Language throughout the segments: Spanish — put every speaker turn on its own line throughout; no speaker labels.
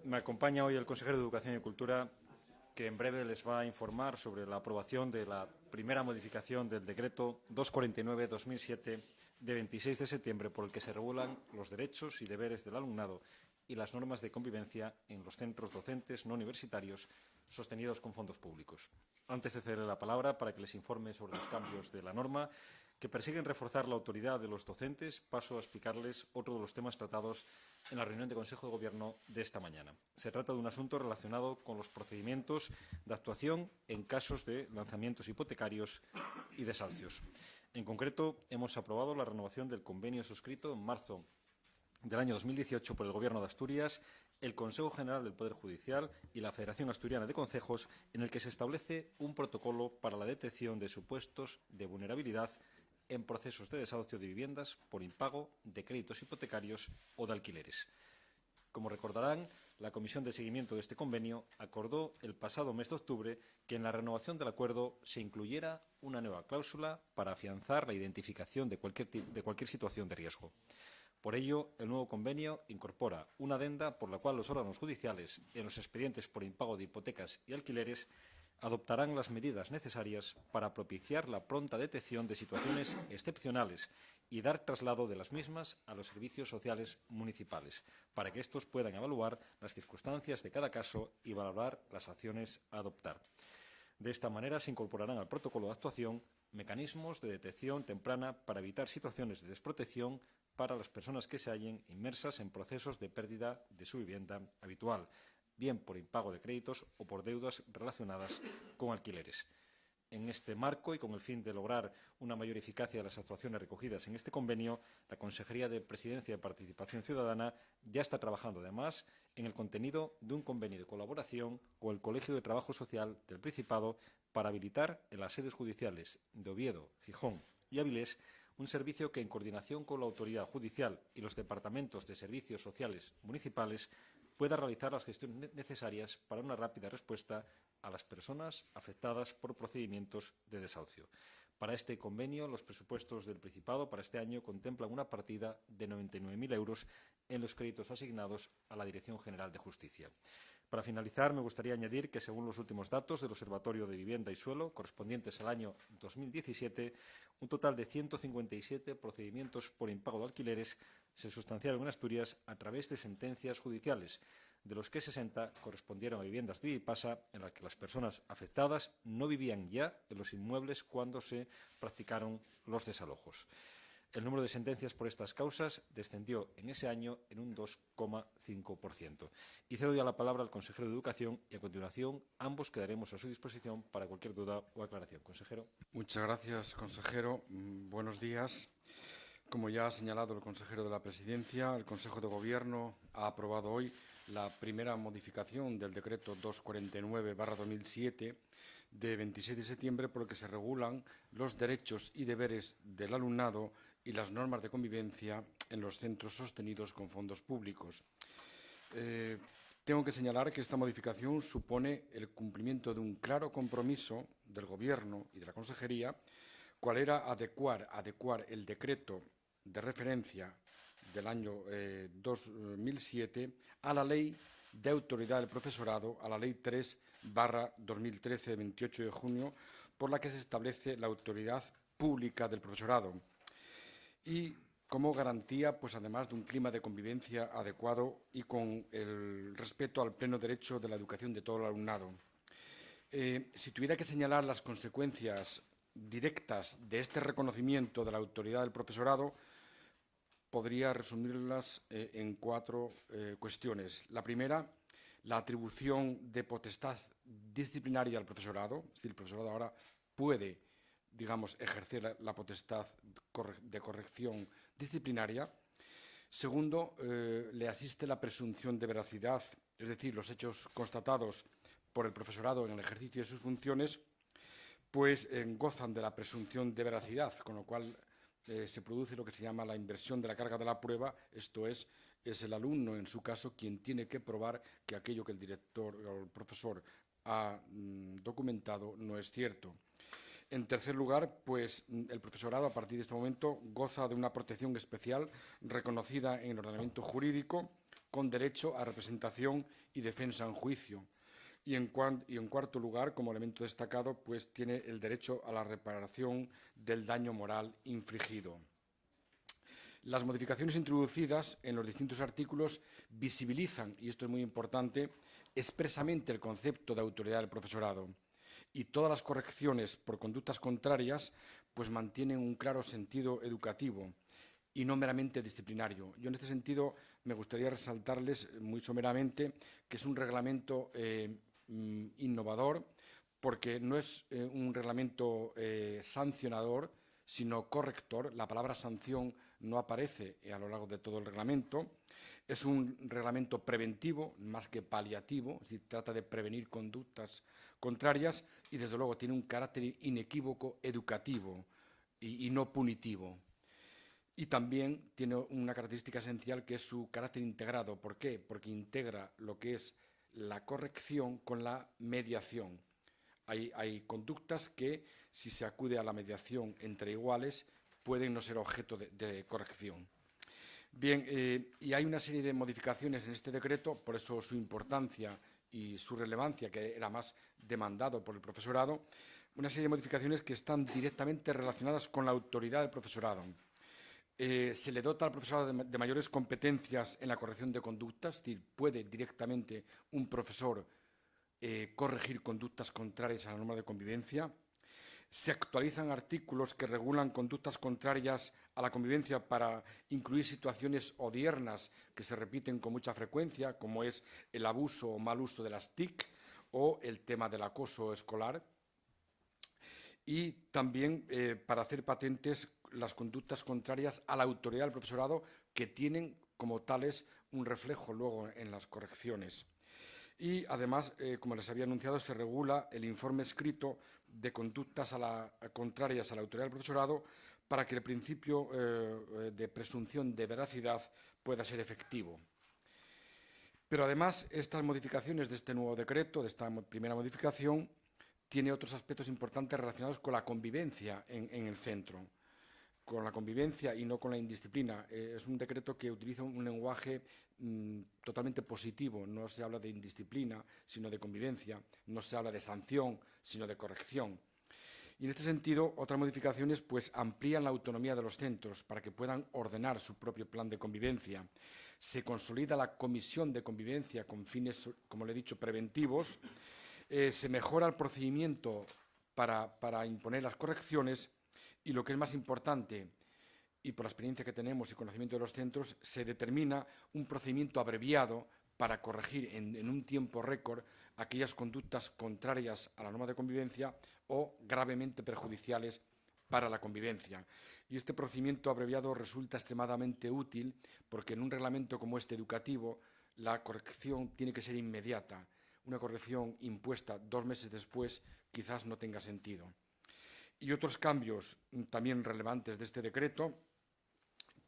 Me acompaña hoy el consejero de Educación y Cultura, que en breve les va a informar sobre la aprobación de la primera modificación del decreto 249/2007 de 26 de septiembre, por el que se regulan los derechos y deberes del alumnado y las normas de convivencia en los centros docentes no universitarios sostenidos con fondos públicos. Antes de cederle la palabra para que les informe sobre los cambios de la norma que persiguen reforzar la autoridad de los docentes, paso a explicarles otro de los temas tratados en la reunión de Consejo de Gobierno de esta mañana. Se trata de un asunto relacionado con los procedimientos de actuación en casos de lanzamientos hipotecarios y desahucios. En concreto, hemos aprobado la renovación del convenio suscrito en marzo del año 2018 por el Gobierno de Asturias, el Consejo General del Poder Judicial y la Federación Asturiana de Concejos, en el que se establece un protocolo para la detección de supuestos de vulnerabilidad en procesos de desahucio de viviendas por impago de créditos hipotecarios o de alquileres. Como recordarán, la Comisión de Seguimiento de este convenio acordó el pasado mes de octubre que en la renovación del acuerdo se incluyera una nueva cláusula para afianzar la identificación de cualquier situación de riesgo. Por ello, el nuevo convenio incorpora una adenda por la cual los órganos judiciales, en los expedientes por impago de hipotecas y alquileres, adoptarán las medidas necesarias para propiciar la pronta detección de situaciones excepcionales y dar traslado de las mismas a los servicios sociales municipales, para que estos puedan evaluar las circunstancias de cada caso y valorar las acciones a adoptar. De esta manera, se incorporarán al protocolo de actuación mecanismos de detección temprana para evitar situaciones de desprotección para las personas que se hallen inmersas en procesos de pérdida de su vivienda habitual, bien por impago de créditos o por deudas relacionadas con alquileres. En este marco y con el fin de lograr una mayor eficacia de las actuaciones recogidas en este convenio, la Consejería de Presidencia y Participación Ciudadana ya está trabajando, además, en el contenido de un convenio de colaboración con el Colegio de Trabajo Social del Principado para habilitar en las sedes judiciales de Oviedo, Gijón y Avilés un servicio que, en coordinación con la autoridad judicial y los departamentos de servicios sociales municipales, pueda realizar las gestiones necesarias para una rápida respuesta a las personas afectadas por procedimientos de desahucio. Para este convenio, los presupuestos del Principado para este año contemplan una partida de 99.000 euros en los créditos asignados a la Dirección General de Justicia. Para finalizar, me gustaría añadir que, según los últimos datos del Observatorio de Vivienda y Suelo, correspondientes al año 2017, un total de 157 procedimientos por impago de alquileres se sustanciaron en Asturias a través de sentencias judiciales, de los que 60 correspondieron a viviendas de vivipasa en las que las personas afectadas no vivían ya en los inmuebles cuando se practicaron los desalojos. El número de sentencias por estas causas descendió en ese año en un 2,5%. Y cedo ya la palabra al consejero de Educación y, a continuación, ambos quedaremos a su disposición para cualquier duda o aclaración. Consejero.
Muchas gracias, consejero. Buenos días. Como ya ha señalado el consejero de la Presidencia, el Consejo de Gobierno ha aprobado hoy la primera modificación del decreto 249/2007 de 26 de septiembre por el que se regulan los derechos y deberes del alumnado y las normas de convivencia en los centros sostenidos con fondos públicos. Tengo que señalar que esta modificación supone el cumplimiento de un claro compromiso del Gobierno y de la Consejería, cual era adecuar el decreto de referencia del año 2007 a la Ley de Autoridad del Profesorado, a la Ley 3/2013 de 28 de junio, por la que se establece la autoridad pública del profesorado y como garantía, pues además de un clima de convivencia adecuado y con el respeto al pleno derecho de la educación de todo el alumnado. Si tuviera que señalar las consecuencias directas de este reconocimiento de la autoridad del profesorado, podría resumirlas en cuatro cuestiones. La primera, la atribución de potestad disciplinaria al profesorado, es decir, el profesorado ahora puede, digamos, ejercer la potestad de corrección disciplinaria. Segundo, le asiste la presunción de veracidad, es decir, los hechos constatados por el profesorado en el ejercicio de sus funciones, pues gozan de la presunción de veracidad, con lo cual se produce lo que se llama la inversión de la carga de la prueba, esto es el alumno, en su caso, quien tiene que probar que aquello que el director o el profesor ha documentado no es cierto. En tercer lugar, pues el profesorado, a partir de este momento, goza de una protección especial reconocida en el ordenamiento jurídico, con derecho a representación y defensa en juicio. Y en cuarto lugar, como elemento destacado, pues tiene el derecho a la reparación del daño moral infligido. Las modificaciones introducidas en los distintos artículos visibilizan, y esto es muy importante, expresamente el concepto de autoridad del profesorado. Y todas las correcciones por conductas contrarias pues mantienen un claro sentido educativo y no meramente disciplinario. Yo en este sentido me gustaría resaltarles muy someramente que es un reglamento innovador, porque no es un reglamento sancionador, sino corrector. La palabra sanción no aparece a lo largo de todo el reglamento. Es un reglamento preventivo, más que paliativo, es decir, trata de prevenir conductas contrarias y, desde luego, tiene un carácter inequívoco educativo y no punitivo. Y también tiene una característica esencial, que es su carácter integrado. ¿Por qué? Porque integra lo que es la corrección con la mediación. Hay conductas que, si se acude a la mediación entre iguales, pueden no ser objeto de corrección. Bien, y hay una serie de modificaciones en este decreto, por eso su importancia y su relevancia, que era más demandado por el profesorado, una serie de modificaciones que están directamente relacionadas con la autoridad del profesorado. Se le dota al profesorado de mayores competencias en la corrección de conductas, es decir, puede directamente un profesor corregir conductas contrarias a la norma de convivencia. Se actualizan artículos que regulan conductas contrarias a la convivencia para incluir situaciones odiernas que se repiten con mucha frecuencia, como es el abuso o mal uso de las TIC o el tema del acoso escolar. Y también para hacer patentes las conductas contrarias a la autoridad del profesorado, que tienen como tales un reflejo luego en las correcciones. Y además, como les había anunciado, se regula el informe escrito de conductas contrarias a la autoridad del profesorado, para que el principio de presunción de veracidad pueda ser efectivo. Pero además, estas modificaciones de este nuevo decreto, de esta primera modificación, tiene otros aspectos importantes relacionados con la convivencia en el centro, con la convivencia y no con la indisciplina. Es un decreto que utiliza un lenguaje totalmente positivo. No se habla de indisciplina, sino de convivencia. No se habla de sanción, sino de corrección. Y en este sentido, otras modificaciones pues amplían la autonomía de los centros para que puedan ordenar su propio plan de convivencia. Se consolida la comisión de convivencia con fines, como le he dicho, preventivos. Se mejora el procedimiento para imponer las correcciones y, lo que es más importante, y por la experiencia que tenemos y conocimiento de los centros, se determina un procedimiento abreviado para corregir en un tiempo récord aquellas conductas contrarias a la norma de convivencia o gravemente perjudiciales para la convivencia. Y este procedimiento abreviado resulta extremadamente útil, porque en un reglamento como este educativo la corrección tiene que ser inmediata. Una corrección impuesta 2 meses después quizás no tenga sentido. Y otros cambios también relevantes de este decreto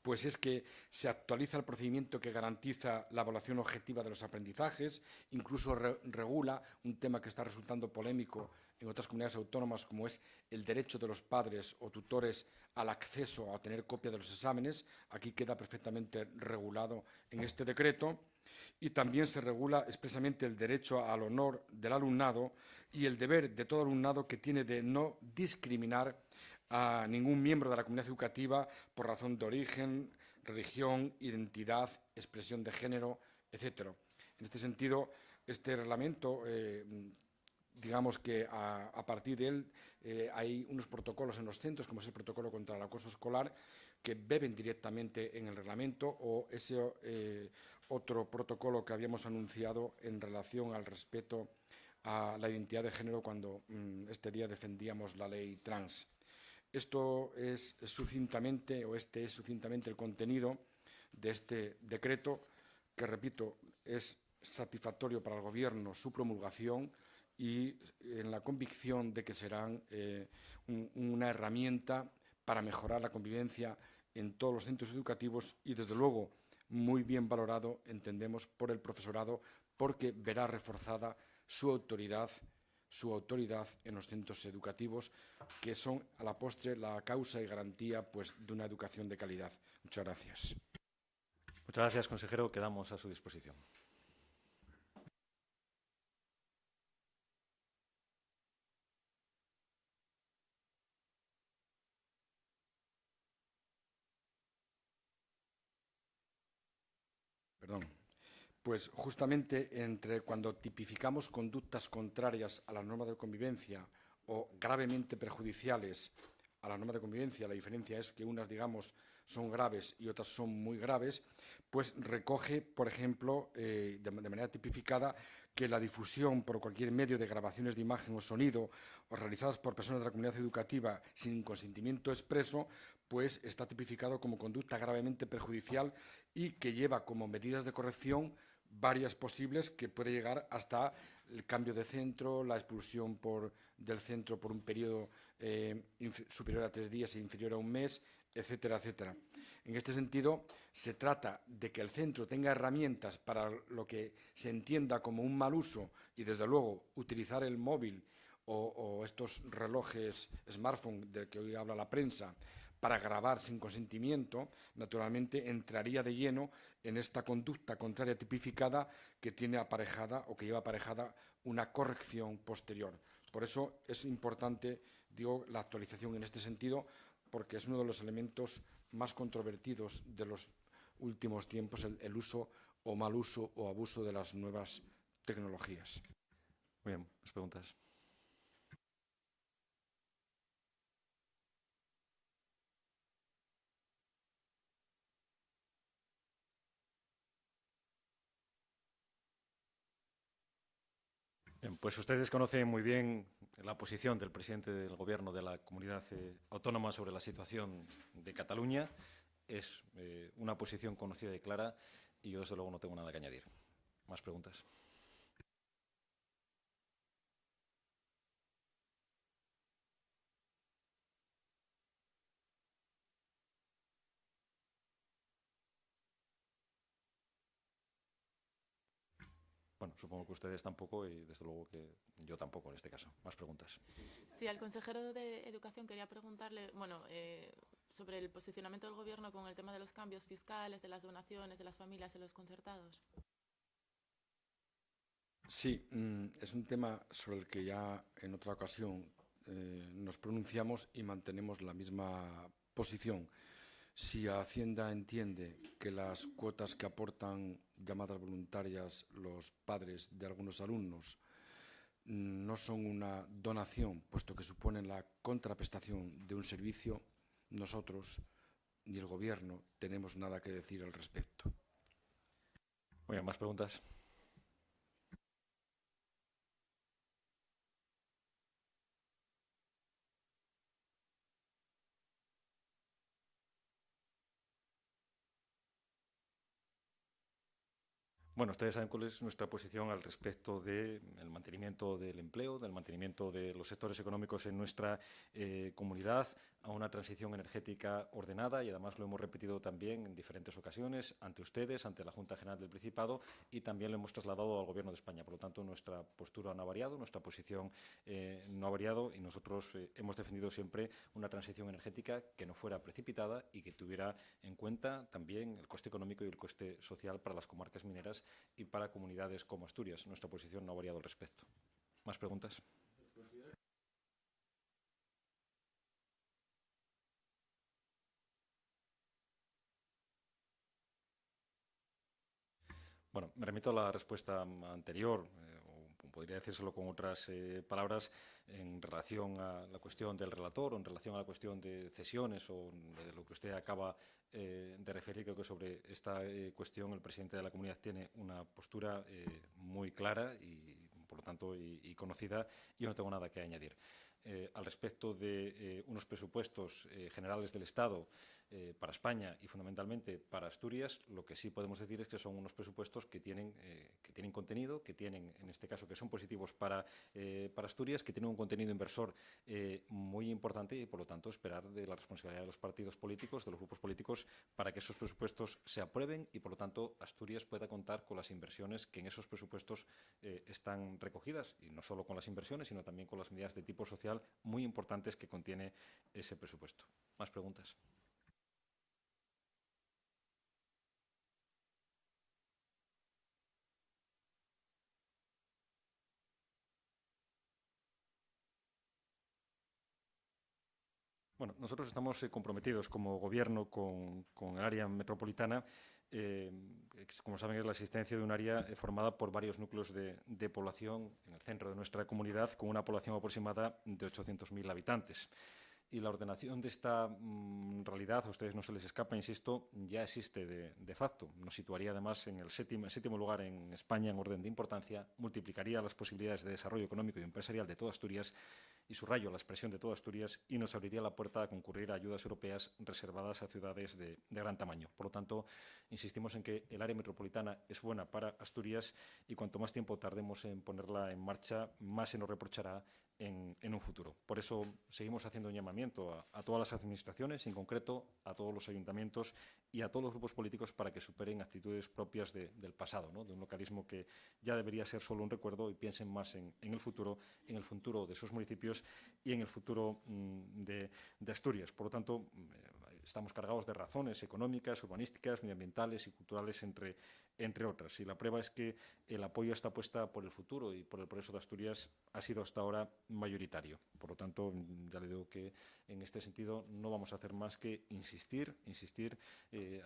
pues es que se actualiza el procedimiento que garantiza la evaluación objetiva de los aprendizajes, incluso regula un tema que está resultando polémico en otras comunidades autónomas, como es el derecho de los padres o tutores al acceso a tener copia de los exámenes. Aquí queda perfectamente regulado en este decreto. Y también se regula expresamente el derecho al honor del alumnado y el deber de todo alumnado, que tiene de no discriminar a ningún miembro de la comunidad educativa por razón de origen, religión, identidad, expresión de género, etc. En este sentido, este reglamento, digamos que a partir de él hay unos protocolos en los centros, como es el protocolo contra el acoso escolar, que beben directamente en el reglamento, o ese otro protocolo que habíamos anunciado en relación al respeto a la identidad de género cuando este día defendíamos la ley trans. Este es sucintamente el contenido de este decreto, que, repito, es satisfactorio para el Gobierno su promulgación, y en la convicción de que serán una herramienta para mejorar la convivencia en todos los centros educativos y, desde luego, muy bien valorado, entendemos, por el profesorado, porque verá reforzada su autoridad en los centros educativos, que son, a la postre, la causa y garantía pues, de una educación de calidad. Muchas gracias.
Muchas gracias, consejero. Quedamos a su disposición.
Perdón. Pues justamente cuando tipificamos conductas contrarias a las normas de convivencia o gravemente perjudiciales a las normas de convivencia, la diferencia es que unas, digamos, son graves y otras son muy graves, pues recoge, por ejemplo, de manera tipificada, que la difusión por cualquier medio de grabaciones de imagen o sonido o realizadas por personas de la comunidad educativa sin consentimiento expreso, pues está tipificado como conducta gravemente perjudicial y que lleva como medidas de corrección varias posibles, que puede llegar hasta el cambio de centro, la expulsión del centro por un periodo superior a 3 días e inferior a un mes, etcétera, etcétera. En este sentido, se trata de que el centro tenga herramientas para lo que se entienda como un mal uso y, desde luego, utilizar el móvil o estos relojes smartphone del que hoy habla la prensa para grabar sin consentimiento, naturalmente entraría de lleno en esta conducta contraria tipificada que tiene aparejada o que lleva aparejada una corrección posterior. Por eso es importante, digo, la actualización en este sentido, porque es uno de los elementos más controvertidos de los últimos tiempos, el uso o mal uso o abuso de las nuevas tecnologías.
Muy bien, las preguntas. Bien, pues ustedes conocen muy bien la posición del presidente del Gobierno de la Comunidad Autónoma sobre la situación de Cataluña. Es una posición conocida y clara y yo, desde luego, no tengo nada que añadir. ¿Más preguntas? Bueno, supongo que ustedes tampoco y, desde luego, que yo tampoco en este caso. Más preguntas.
Sí, al consejero de Educación quería preguntarle, bueno, sobre el posicionamiento del Gobierno con el tema de los cambios fiscales, de las donaciones, de las familias y los concertados.
Sí, es un tema sobre el que ya en otra ocasión nos pronunciamos y mantenemos la misma posición. Si Hacienda entiende que las cuotas que aportan llamadas voluntarias los padres de algunos alumnos no son una donación, puesto que suponen la contraprestación de un servicio, nosotros ni el Gobierno tenemos nada que decir al respecto.
Muy bien, más preguntas. Bueno, ustedes saben cuál es nuestra posición al respecto del mantenimiento del empleo, del mantenimiento de los sectores económicos en nuestra comunidad, a una transición energética ordenada, y además lo hemos repetido también en diferentes ocasiones ante ustedes, ante la Junta General del Principado, y también lo hemos trasladado al Gobierno de España. Por lo tanto, nuestra postura no ha variado, nuestra posición no ha variado, y nosotros hemos defendido siempre una transición energética que no fuera precipitada y que tuviera en cuenta también el coste económico y el coste social para las comarcas mineras y para comunidades como Asturias. Nuestra posición no ha variado al respecto. ¿Más preguntas? Bueno, me remito a la respuesta anterior, o podría decírselo con otras palabras, en relación a la cuestión del relator o en relación a la cuestión de cesiones o de lo que usted acaba de referir. Creo que sobre esta cuestión el presidente de la comunidad tiene una postura muy clara y, por lo tanto, y conocida, y yo no tengo nada que añadir. Al respecto de unos presupuestos generales del Estado para España y fundamentalmente para Asturias, lo que sí podemos decir es que son unos presupuestos que tienen contenido, que tienen, en este caso, que son positivos para Asturias, que tienen un contenido inversor muy importante y, por lo tanto, esperar de la responsabilidad de los partidos políticos, de los grupos políticos, para que esos presupuestos se aprueben y, por lo tanto, Asturias pueda contar con las inversiones que en esos presupuestos están recogidas, y no solo con las inversiones, sino también con las medidas de tipo social muy importantes que contiene ese presupuesto. ¿Más preguntas? Bueno, nosotros estamos comprometidos como Gobierno con el área metropolitana. Como saben, es la existencia de un área formada por varios núcleos de población en el centro de nuestra comunidad, con una población aproximada de 800.000 habitantes. Y la ordenación de esta realidad, a ustedes no se les escapa, insisto, ya existe de facto. Nos situaría además en el séptimo lugar en España en orden de importancia, multiplicaría las posibilidades de desarrollo económico y empresarial de toda Asturias, y subrayo la expresión de toda Asturias, y nos abriría la puerta a concurrir a ayudas europeas reservadas a ciudades de gran tamaño. Por lo tanto, insistimos en que el área metropolitana es buena para Asturias y cuanto más tiempo tardemos en ponerla en marcha, más se nos reprochará en un futuro. Por eso seguimos haciendo un llamamiento a todas las administraciones, en concreto a todos los ayuntamientos y a todos los grupos políticos para que superen actitudes propias del pasado, ¿no? De un localismo que ya debería ser solo un recuerdo, y piensen más en el futuro de sus municipios y en el futuro de Asturias. Por lo tanto, estamos cargados de razones económicas, urbanísticas, medioambientales y culturales, entre otras. Y la prueba es que el apoyo a esta apuesta por el futuro y por el progreso de Asturias ha sido hasta ahora mayoritario. Por lo tanto, ya le digo que en este sentido no vamos a hacer más que insistir,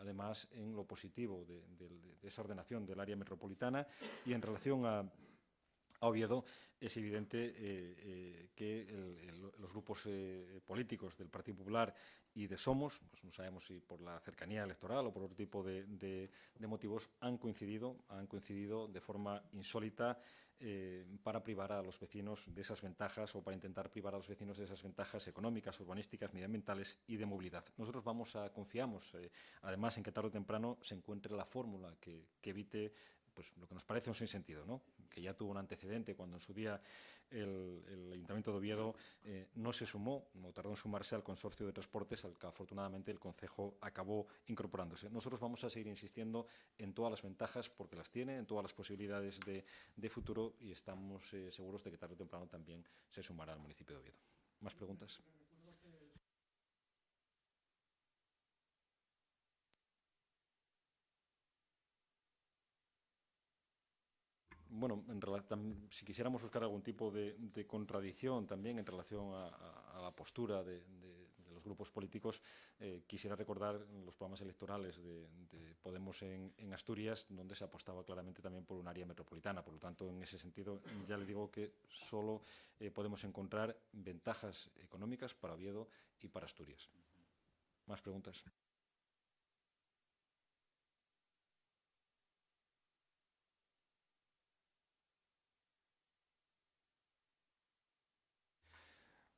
además en lo positivo de esa ordenación del área metropolitana. Y en relación a Oviedo, es evidente que los grupos políticos del Partido Popular y de Somos, pues no sabemos si por la cercanía electoral o por otro tipo de motivos, han coincidido de forma insólita para privar a los vecinos de esas ventajas, o para intentar privar a los vecinos de esas ventajas económicas, urbanísticas, medioambientales y de movilidad. Nosotros confiamos además en que tarde o temprano se encuentre la fórmula que evite pues lo que nos parece un sinsentido, ¿no? Que ya tuvo un antecedente cuando en su día el Ayuntamiento de Oviedo no se sumó, no tardó en sumarse al consorcio de transportes, al que afortunadamente el concejo acabó incorporándose. Nosotros vamos a seguir insistiendo en todas las ventajas, porque las tiene, en todas las posibilidades de futuro, y estamos seguros de que tarde o temprano también se sumará al municipio de Oviedo. ¿Más preguntas? Bueno, si quisiéramos buscar algún tipo de contradicción también en relación a la postura de los grupos políticos, quisiera recordar los programas electorales de Podemos en Asturias, donde se apostaba claramente también por un área metropolitana. Por lo tanto, en ese sentido, ya le digo que solo podemos encontrar ventajas económicas para Oviedo y para Asturias. ¿Más preguntas?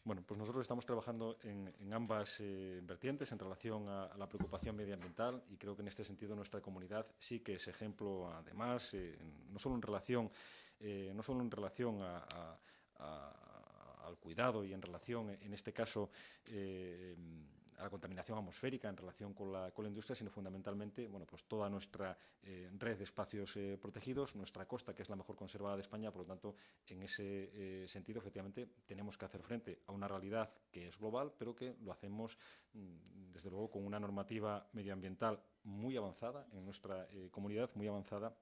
Bueno, pues nosotros estamos trabajando en ambas vertientes en relación a la preocupación medioambiental, y creo que en este sentido nuestra comunidad sí que es ejemplo, además, no solo en relación al cuidado y en relación, en este caso, a la contaminación atmosférica en relación con la industria, sino fundamentalmente, bueno, pues toda nuestra red de espacios protegidos, nuestra costa, que es la mejor conservada de España. Por lo tanto, en ese sentido, efectivamente, tenemos que hacer frente a una realidad que es global, pero que lo hacemos, desde luego, con una normativa medioambiental muy avanzada en nuestra comunidad, muy avanzada,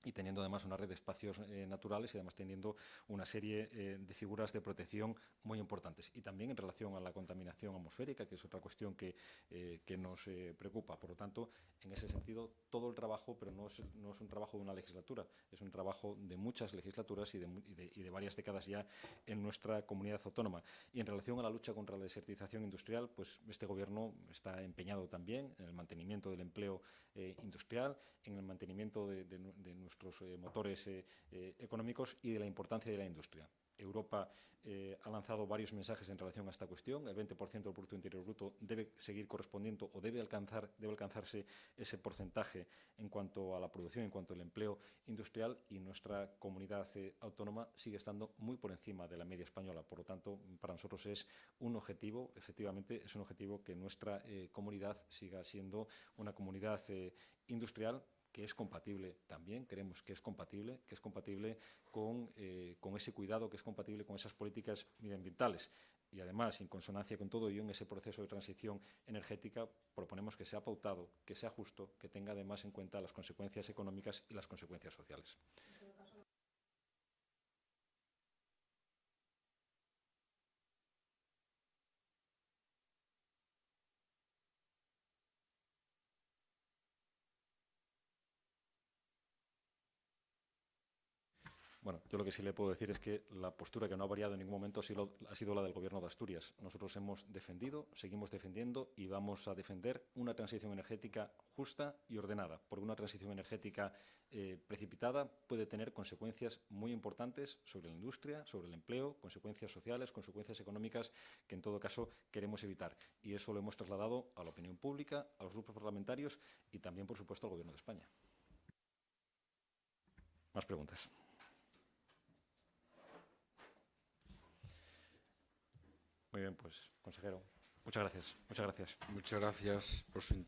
y teniendo además una red de espacios naturales, y además teniendo una serie de figuras de protección muy importantes. Y también en relación a la contaminación atmosférica, que es otra cuestión que nos preocupa. Por lo tanto, en ese sentido, todo el trabajo, pero no es un trabajo de una legislatura, es un trabajo de muchas legislaturas y de varias décadas ya en nuestra comunidad autónoma. Y en relación a la lucha contra la desertización industrial, pues este Gobierno está empeñado también en el mantenimiento del empleo industrial, en el mantenimiento de nuestros motores económicos y de la importancia de la industria. Europa ha lanzado varios mensajes en relación a esta cuestión. El 20% del Producto Interior Bruto debe seguir correspondiendo, o debe alcanzarse ese porcentaje en cuanto a la producción, en cuanto al empleo industrial, y nuestra comunidad autónoma sigue estando muy por encima de la media española. Por lo tanto, para nosotros es un objetivo, efectivamente, es un objetivo que nuestra comunidad siga siendo una comunidad industrial, que es compatible también, creemos que es compatible con ese cuidado, que es compatible con esas políticas medioambientales. Y además, en consonancia con todo ello, en ese proceso de transición energética, proponemos que sea pautado, que sea justo, que tenga además en cuenta las consecuencias económicas y las consecuencias sociales. Bueno, yo lo que sí le puedo decir es que la postura que no ha variado en ningún momento ha sido la del Gobierno de Asturias. Nosotros hemos defendido, seguimos defendiendo y vamos a defender una transición energética justa y ordenada, porque una transición energética precipitada puede tener consecuencias muy importantes sobre la industria, sobre el empleo, consecuencias sociales, consecuencias económicas que en todo caso queremos evitar. Y eso lo hemos trasladado a la opinión pública, a los grupos parlamentarios y también, por supuesto, al Gobierno de España. Más preguntas. Muy bien, pues, consejero, muchas gracias. Muchas gracias.
Muchas gracias por su